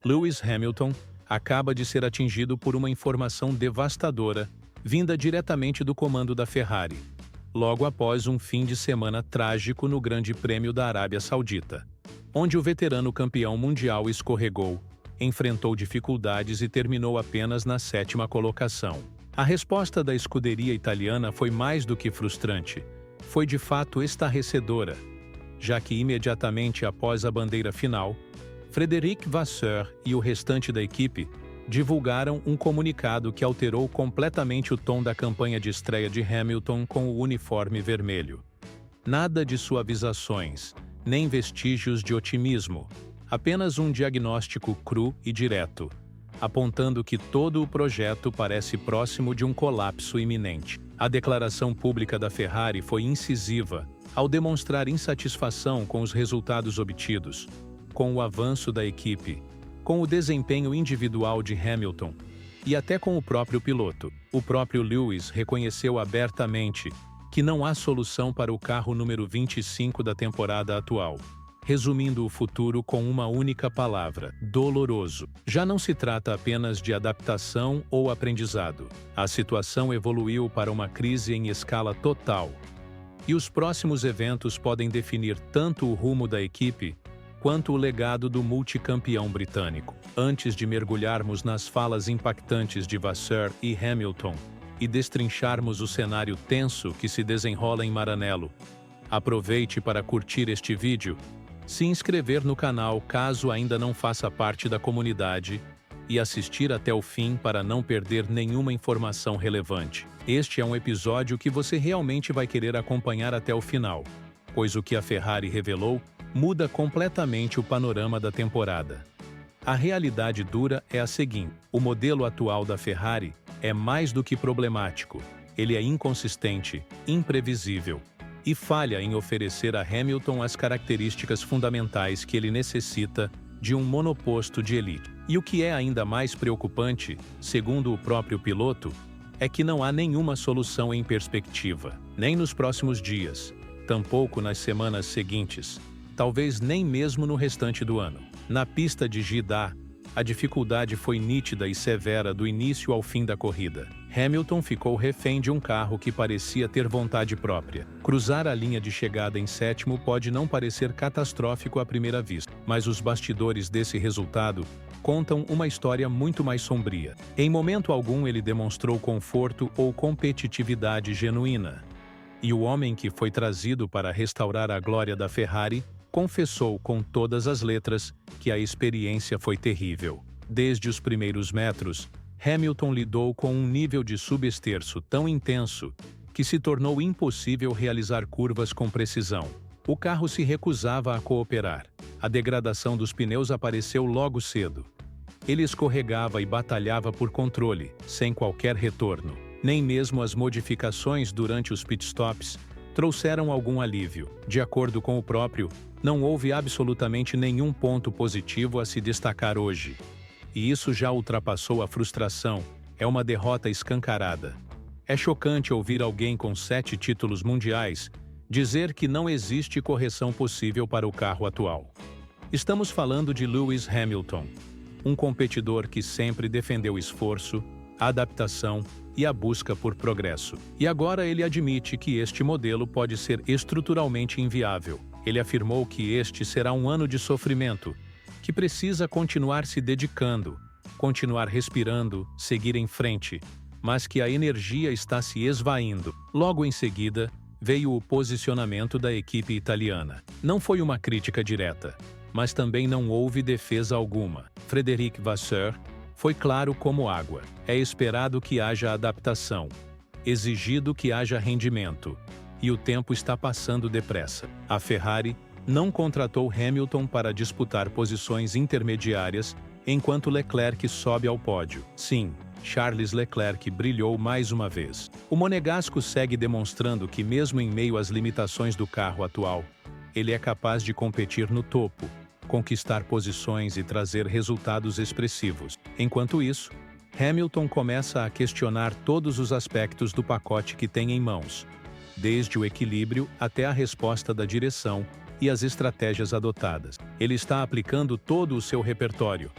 Lewis Hamilton acaba de ser atingido por uma informação devastadora, vinda diretamente do comando da Ferrari, logo após um fim de semana trágico no Grande Prêmio da Arábia Saudita, onde o veterano campeão mundial escorregou, enfrentou dificuldades e terminou apenas na 7ª colocação. A resposta da escuderia italiana foi mais do que frustrante, foi de fato estarrecedora, já que imediatamente após a bandeira final, Frederic Vasseur e o restante da equipe divulgaram um comunicado que alterou completamente o tom da campanha de estreia de Hamilton com o uniforme vermelho. Nada de suavizações, nem vestígios de otimismo, apenas um diagnóstico cru e direto, apontando que todo o projeto parece próximo de um colapso iminente. A declaração pública da Ferrari foi incisiva ao demonstrar insatisfação com os resultados obtidos, com o avanço da equipe, com o desempenho individual de Hamilton e até com o próprio piloto. O próprio Lewis reconheceu abertamente que não há solução para o carro número 25 da temporada atual, resumindo o futuro com uma única palavra: doloroso. Já não se trata apenas de adaptação ou aprendizado. A situação evoluiu para uma crise em escala total, e os próximos eventos podem definir tanto o rumo da equipe quanto o legado do multicampeão britânico. Antes de mergulharmos nas falas impactantes de Vasseur e Hamilton e destrincharmos o cenário tenso que se desenrola em Maranello, aproveite para curtir este vídeo, se inscrever no canal caso ainda não faça parte da comunidade e assistir até o fim para não perder nenhuma informação relevante. Este é um episódio que você realmente vai querer acompanhar até o final, pois o que a Ferrari revelou muda completamente o panorama da temporada. A realidade dura é a seguinte: o modelo atual da Ferrari é mais do que problemático, ele é inconsistente, imprevisível e falha em oferecer a Hamilton as características fundamentais que ele necessita de um monoposto de elite. E o que é ainda mais preocupante, segundo o próprio piloto, é que não há nenhuma solução em perspectiva, nem nos próximos dias, tampouco nas semanas seguintes, talvez nem mesmo no restante do ano. Na pista de Jeddah, a dificuldade foi nítida e severa do início ao fim da corrida. Hamilton ficou refém de um carro que parecia ter vontade própria. Cruzar a linha de chegada em 7º pode não parecer catastrófico à primeira vista, mas os bastidores desse resultado contam uma história muito mais sombria. Em momento algum ele demonstrou conforto ou competitividade genuína. E o homem que foi trazido para restaurar a glória da Ferrari confessou com todas as letras que a experiência foi terrível. Desde os primeiros metros, Hamilton lidou com um nível de subesterço tão intenso que se tornou impossível realizar curvas com precisão. O carro se recusava a cooperar. A degradação dos pneus apareceu logo cedo. Ele escorregava e batalhava por controle, sem qualquer retorno. Nem mesmo as modificações durante os pitstops trouxeram algum alívio. De acordo com o próprio, não houve absolutamente nenhum ponto positivo a se destacar hoje. E isso já ultrapassou a frustração, é uma derrota escancarada. É chocante ouvir alguém com 7 títulos mundiais dizer que não existe correção possível para o carro atual. Estamos falando de Lewis Hamilton, um competidor que sempre defendeu esforço, adaptação e a busca por progresso. E agora ele admite que este modelo pode ser estruturalmente inviável. Ele afirmou que este será um ano de sofrimento, que precisa continuar se dedicando, continuar respirando, seguir em frente, mas que a energia está se esvaindo. Logo em seguida, veio o posicionamento da equipe italiana. Não foi uma crítica direta, mas também não houve defesa alguma. Frederic Vasseur foi claro como água. É esperado que haja adaptação, exigido que haja rendimento, e o tempo está passando depressa. A Ferrari não contratou Hamilton para disputar posições intermediárias enquanto Leclerc sobe ao pódio. Sim, Charles Leclerc brilhou mais uma vez. O monegasco segue demonstrando que mesmo em meio às limitações do carro atual, ele é capaz de competir no topo, conquistar posições e trazer resultados expressivos. Enquanto isso, Hamilton começa a questionar todos os aspectos do pacote que tem em mãos, desde o equilíbrio até a resposta da direção e as estratégias adotadas. Ele está aplicando todo o seu repertório,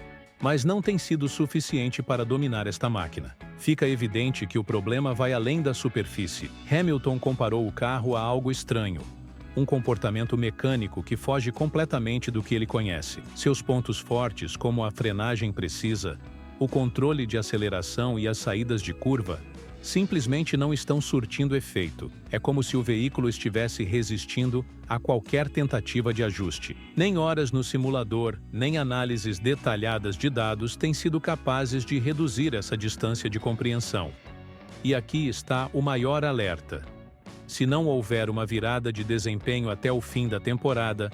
mas não tem sido suficiente para dominar esta máquina. Fica evidente que o problema vai além da superfície. Hamilton comparou o carro a algo estranho, um comportamento mecânico que foge completamente do que ele conhece. Seus pontos fortes, como a frenagem precisa, o controle de aceleração e as saídas de curva, simplesmente não estão surtindo efeito. É como se o veículo estivesse resistindo a qualquer tentativa de ajuste. Nem horas no simulador, nem análises detalhadas de dados têm sido capazes de reduzir essa distância de compreensão. E aqui está o maior alerta. Se não houver uma virada de desempenho até o fim da temporada,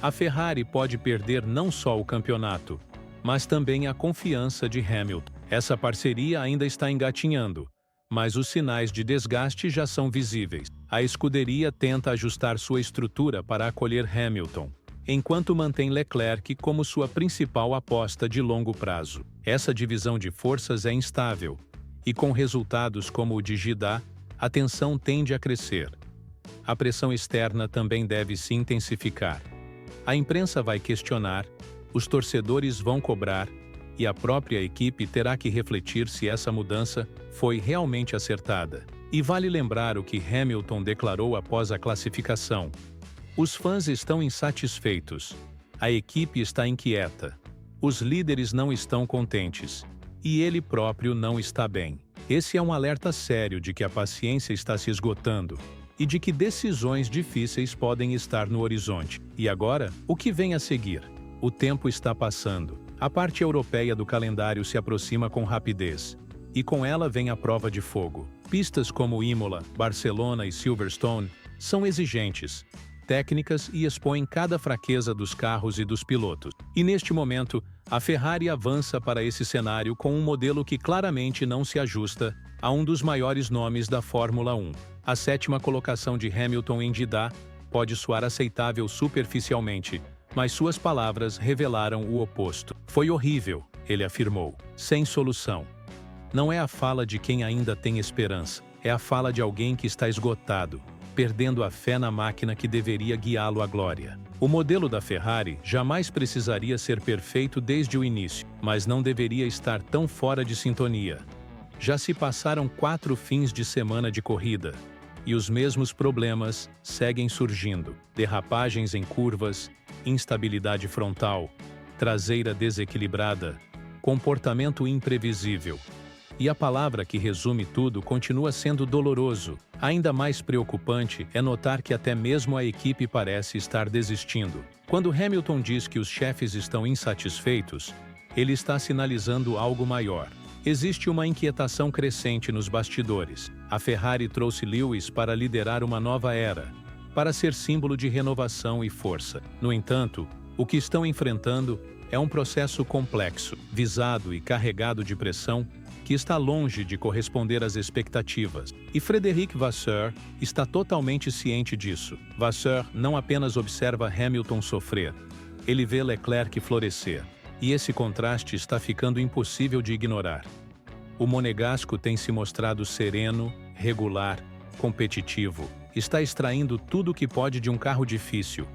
a Ferrari pode perder não só o campeonato, mas também a confiança de Hamilton. Essa parceria ainda está engatinhando, mas os sinais de desgaste já são visíveis. A escuderia tenta ajustar sua estrutura para acolher Hamilton, enquanto mantém Leclerc como sua principal aposta de longo prazo. Essa divisão de forças é instável, e com resultados como o de Jeddah, a tensão tende a crescer. A pressão externa também deve se intensificar. A imprensa vai questionar, os torcedores vão cobrar, e a própria equipe terá que refletir se essa mudança foi realmente acertada. E vale lembrar o que Hamilton declarou após a classificação. Os fãs estão insatisfeitos. A equipe está inquieta. Os líderes não estão contentes. E ele próprio não está bem. Esse é um alerta sério de que a paciência está se esgotando e de que decisões difíceis podem estar no horizonte. E agora, o que vem a seguir? O tempo está passando. A parte europeia do calendário se aproxima com rapidez. E com ela vem a prova de fogo. Pistas como Imola, Barcelona e Silverstone são exigentes, técnicas e expõem cada fraqueza dos carros e dos pilotos. E neste momento, a Ferrari avança para esse cenário com um modelo que claramente não se ajusta a um dos maiores nomes da Fórmula 1. A sétima colocação de Hamilton em Jeddah pode soar aceitável superficialmente, mas suas palavras revelaram o oposto. Foi horrível, ele afirmou, sem solução. Não é a fala de quem ainda tem esperança, é a fala de alguém que está esgotado, perdendo a fé na máquina que deveria guiá-lo à glória. O modelo da Ferrari jamais precisaria ser perfeito desde o início, mas não deveria estar tão fora de sintonia. Já se passaram 4 fins de semana de corrida, e os mesmos problemas seguem surgindo. Derrapagens em curvas, instabilidade frontal, traseira desequilibrada, comportamento imprevisível. E a palavra que resume tudo continua sendo doloroso. Ainda mais preocupante é notar que até mesmo a equipe parece estar desistindo. Quando Hamilton diz que os chefes estão insatisfeitos, ele está sinalizando algo maior. Existe uma inquietação crescente nos bastidores. A Ferrari trouxe Lewis para liderar uma nova era, para ser símbolo de renovação e força. No entanto, o que estão enfrentando é um processo complexo, visado e carregado de pressão, que está longe de corresponder às expectativas. E Frederic Vasseur está totalmente ciente disso. Vasseur não apenas observa Hamilton sofrer, ele vê Leclerc florescer. E esse contraste está ficando impossível de ignorar. O monegasco tem se mostrado sereno, regular, competitivo. Está extraindo tudo o que pode de um carro difícil.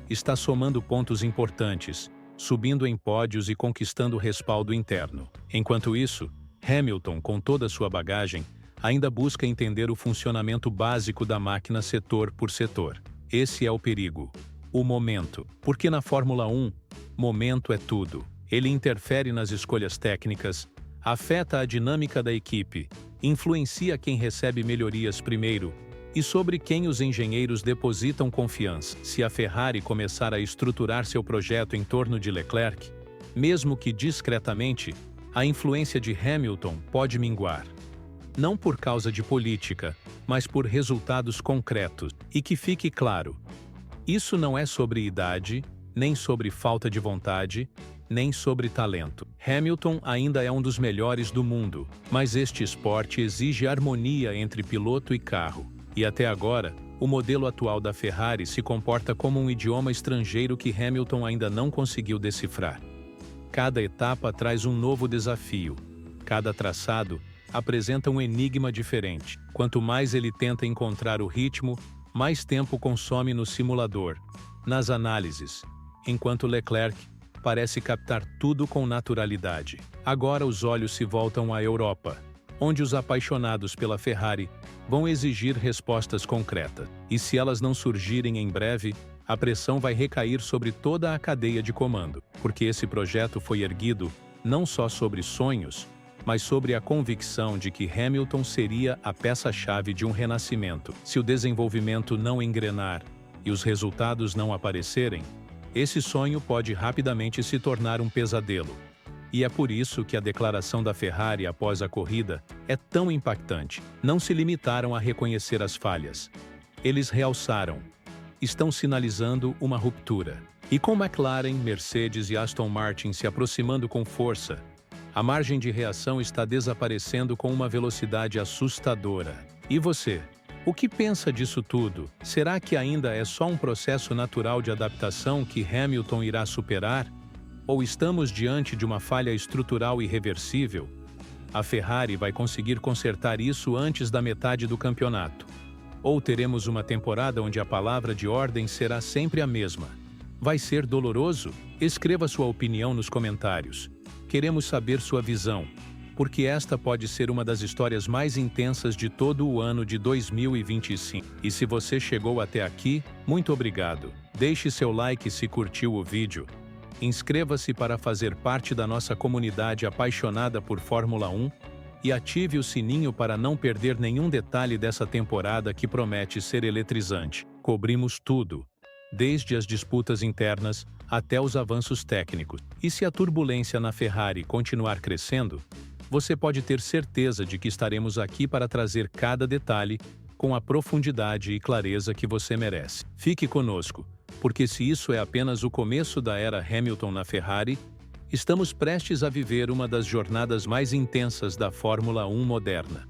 Está somando pontos importantes, subindo em pódios e conquistando respaldo interno. Enquanto isso, Hamilton, com toda a sua bagagem, ainda busca entender o funcionamento básico da máquina setor por setor. Esse é o perigo. O momento. Porque na Fórmula 1, momento é tudo. Ele interfere nas escolhas técnicas, afeta a dinâmica da equipe, influencia quem recebe melhorias primeiro e sobre quem os engenheiros depositam confiança. Se a Ferrari começar a estruturar seu projeto em torno de Leclerc, mesmo que discretamente, a influência de Hamilton pode minguar. Não por causa de política, mas por resultados concretos. E que fique claro, isso não é sobre idade, nem sobre falta de vontade, nem sobre talento. Hamilton ainda é um dos melhores do mundo, mas este esporte exige harmonia entre piloto e carro. E até agora, o modelo atual da Ferrari se comporta como um idioma estrangeiro que Hamilton ainda não conseguiu decifrar. Cada etapa traz um novo desafio. Cada traçado apresenta um enigma diferente. Quanto mais ele tenta encontrar o ritmo, mais tempo consome no simulador, nas análises, enquanto Leclerc parece captar tudo com naturalidade. Agora os olhos se voltam à Europa, onde os apaixonados pela Ferrari vão exigir respostas concretas. E se elas não surgirem em breve, a pressão vai recair sobre toda a cadeia de comando, porque esse projeto foi erguido não só sobre sonhos, mas sobre a convicção de que Hamilton seria a peça-chave de um renascimento. Se o desenvolvimento não engrenar e os resultados não aparecerem, esse sonho pode rapidamente se tornar um pesadelo. E é por isso que a declaração da Ferrari após a corrida é tão impactante. Não se limitaram a reconhecer as falhas. Eles realçaram. Estão sinalizando uma ruptura. E com McLaren, Mercedes e Aston Martin se aproximando com força, a margem de reação está desaparecendo com uma velocidade assustadora. E você? O que pensa disso tudo? Será que ainda é só um processo natural de adaptação que Hamilton irá superar? Ou estamos diante de uma falha estrutural irreversível? A Ferrari vai conseguir consertar isso antes da metade do campeonato? Ou teremos uma temporada onde a palavra de ordem será sempre a mesma? Vai ser doloroso? Escreva sua opinião nos comentários. Queremos saber sua visão, porque esta pode ser uma das histórias mais intensas de todo o ano de 2025. E se você chegou até aqui, muito obrigado. Deixe seu like se curtiu o vídeo. Inscreva-se para fazer parte da nossa comunidade apaixonada por Fórmula 1 e ative o sininho para não perder nenhum detalhe dessa temporada que promete ser eletrizante. Cobrimos tudo, desde as disputas internas até os avanços técnicos. E se a turbulência na Ferrari continuar crescendo, você pode ter certeza de que estaremos aqui para trazer cada detalhe com a profundidade e clareza que você merece. Fique conosco, porque se isso é apenas o começo da era Hamilton na Ferrari, estamos prestes a viver uma das jornadas mais intensas da Fórmula 1 moderna.